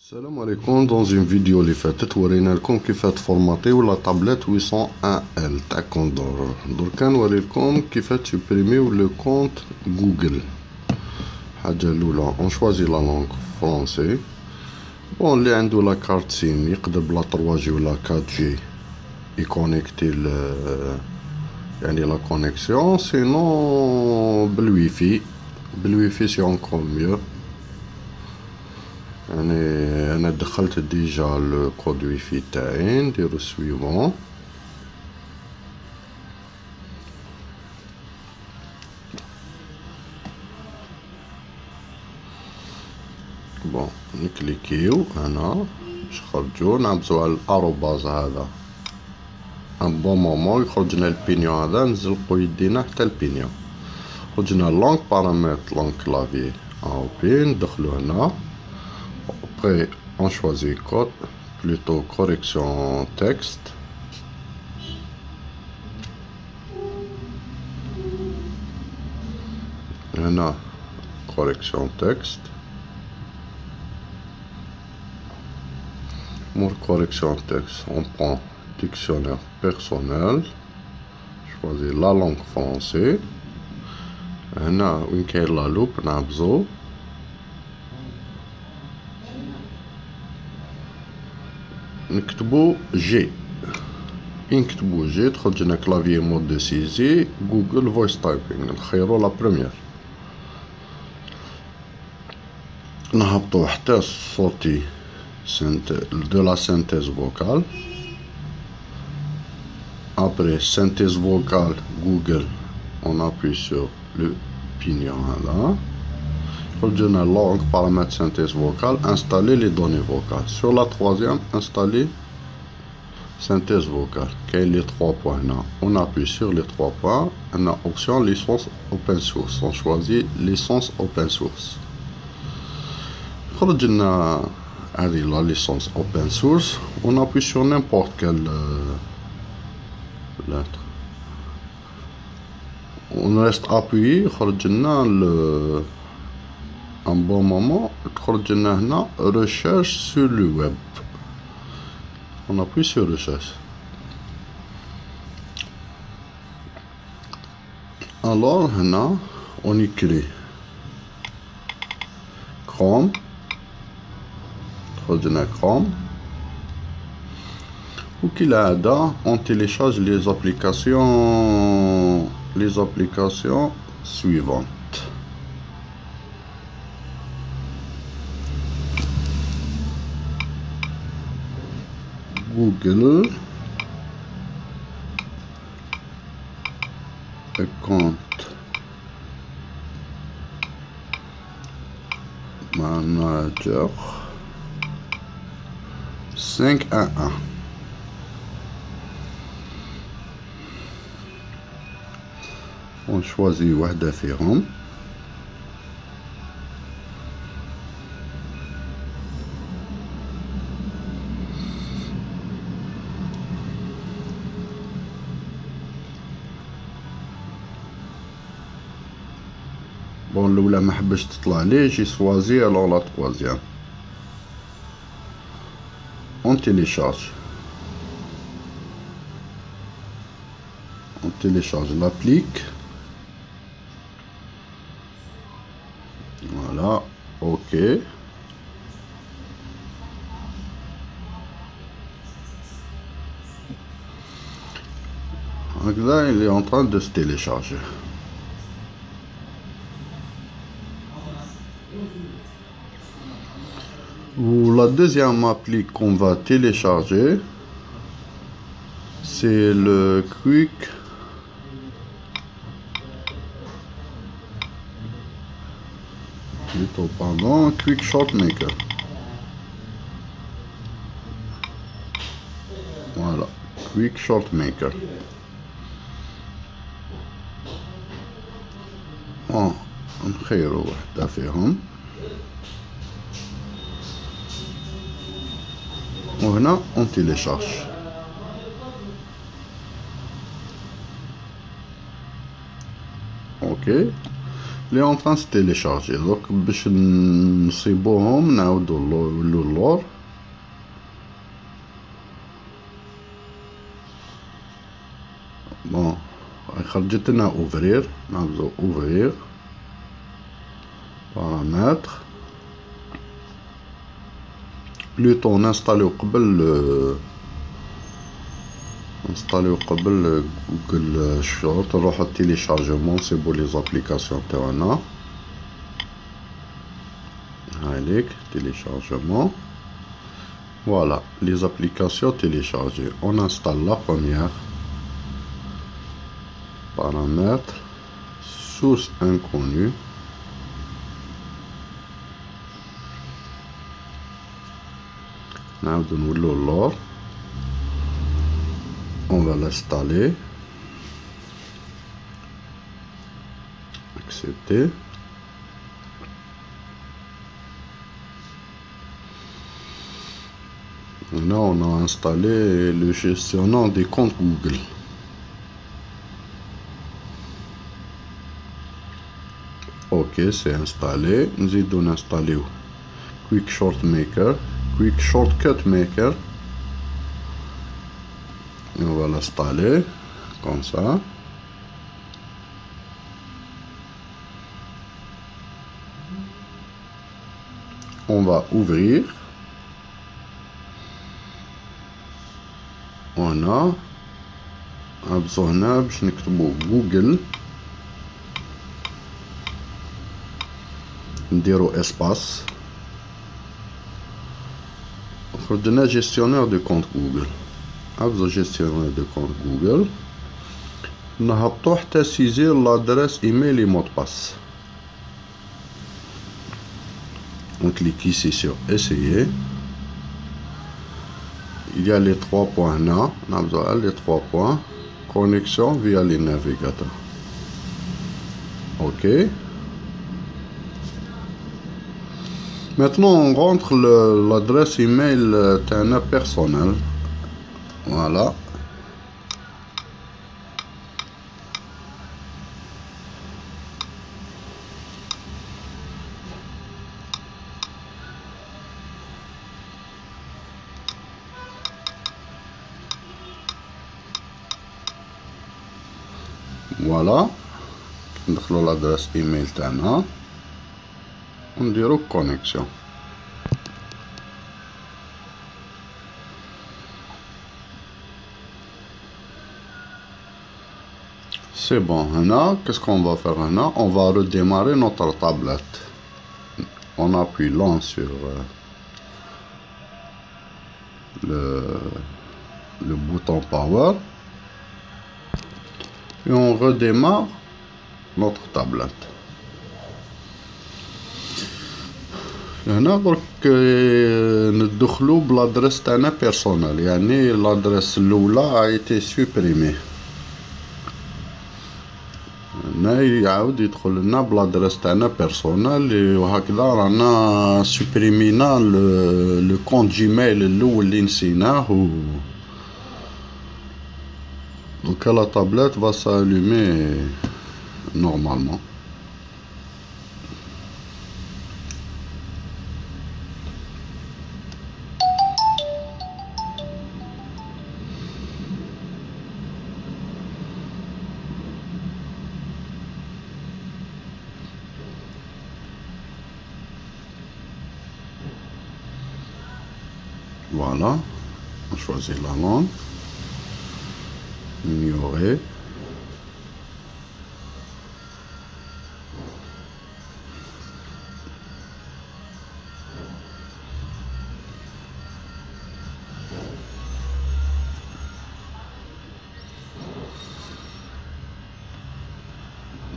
السلام عليكم. dans une vidéo اللي فاتت ورينا لكم كيف تفورماتيو لا تابلت 801L تاع كوندور. دركا نوري لكم كيف تسوبريميو لو كونت جوجل. الحاجه الاولى اون شوازي لا لونغ فرونسي. بون اللي عنده لا كارت سيم يقدر بلا 3 جي ولا 4 جي يكونيكتي يعني لا كونيكسيون، سينو بالويفي سي اونكور ميو. يعني انا دخلت ديجا لو كود ويفي تاعي، نديرو سويفون. بون نكليكيو هنا باش نخرجو، نعبزو على الاروباز هذا. ان بون مومون يخرجنا البينيون هذا، نزلقو يدينا حتى البينيون. خرجنا لونغ بارامتر لونغ كلافي او بي، ندخلو هنا. Après, on choisit code, plutôt correction texte. Là, correction texte. Pour correction texte, on prend dictionnaire personnel. Choisis la langue française. Là, où est la loupe, nabzo. نكتبو جي. نكتبو جي تخرجنا كلافيي مود دو سيزي جوجل فويس تايبينغ، نخيرو لا بروميير. نهبطو حتى الصوتي دو لا سينتيز فوكال. ابري سينتيز فوكال جوجل اون ابوي سور لو بينيون هذا. خرجنا لونغ بارامتر سينتيز فوكال، انستالي لي دوني فوكال. سور لا تروازيام انستالي سينتيز فوكال. كاين لي 3 بوان هنا، اون ابوي سور لي 3 بوان. هنا اوبسيون ليسونس اوبن سورس، اون شوازي ليسونس اوبن سورس. خرجنا هذه لا ليسونس اوبن سورس، اون ابوي سور نيمبورت كال lettre. اون ريست ابوي. خرجنا un bon moment تخرج لنا هنا recherche sur le web. on appuie sur recherche. alors هنا on écrit Chrome. تخرج لنا Chrome. وكالعادة on télécharge les applications suivantes. Google Account Manager 5.1. on choisit واحدة فيهم. بون الاولى ما حبش تطلع لي، جي سوازي الوغ لا تروازيام. اون télécharge l'applique. voilà, ok. donc là il est en train de se télécharger. Ou la deuxième appli qu'on va télécharger, c'est le Quick Shot Maker. voilà, Quick Shot Maker. bon نخيرو واحدة فيهم. وهنا on télécharge. ok. اللي en train de se télécharger. Donc باش نصيبوهم نعاودو اللور. بون خرجت لنا اوفرير، نعملو اوفرير بارامتر بلوتو نانستاليو قبل جوجل شوت، نروحو تيليشارجمون نصيبو لي زابليكاسيون تاعنا. هايليك téléchargement. Voilà, les applications téléchargées. On installe la première. Paramètres. Source inconnue. On va l'installer. Accepter. Là, on a installé le gestionnaire des comptes Google. Ok, c'est installé. Nous allons installer Quick Shortcut Maker. Et on va l'installer comme ça. On va ouvrir. On a besoin باش نكتبو جوجل، نديرو اسباس، خرجنا جيستيونير دو كونت جوجل. ابزو جيستيونير دو كونت جوجل، نهبطو حتى سيزير لادريس ايميل اي مود باس. On clique ici sur essayer. Il y a les 3 points là. On a besoin des 3 points. Connexion via les navigateurs. Ok. Maintenant, on rentre l'adresse email tana personnelle. Voilà. Voilà. ندخلو l'adresse email تاعنا ونديرو connexion. C'est bon. Maintenant, qu'est-ce qu'on va faire maintenant? On va redémarrer notre tablette. On appuie long sur le bouton power et on redémarre notre tablette. هنا درك ندخلو بلادريس تاعنا بيرسونيل، يعني لادريس الاولى a été supprimée. هنا يعاود يدخل لنا بلادريس تاعنا بيرسونيل، وهكذا رانا سوبريمينا لو كونت جيميل الاول اللي نسيناه. Donc la tablette va s'allumer normalement. Voilà, on choisit la langue. Ignorer.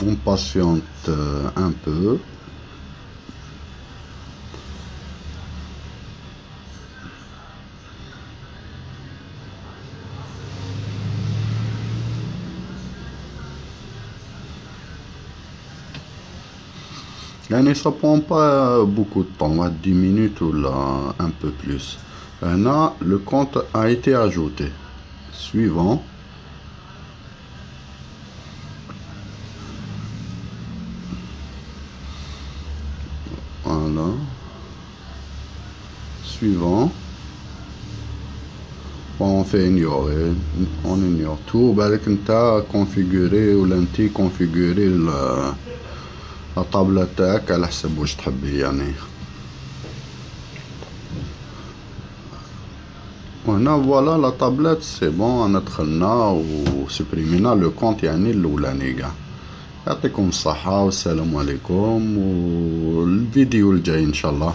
On patiente un peu. Yani ça prend pas beaucoup de temps, 10 minutes ou là un peu plus. Là, le compte a été ajouté. Suivant. suivant. On fait ignorer, on ignore tout. بالك نتا configurer ولا انتي configurer la tablette تاعك على حسب واش تحبي يعني. وهنا فوالا لا تابلت سي بون، انا دخلنا وسبريمينا لو كونت يعني الاولاني كاع. يعطيكم الصحة والسلام عليكم، والفيديو الجاي ان شاء الله.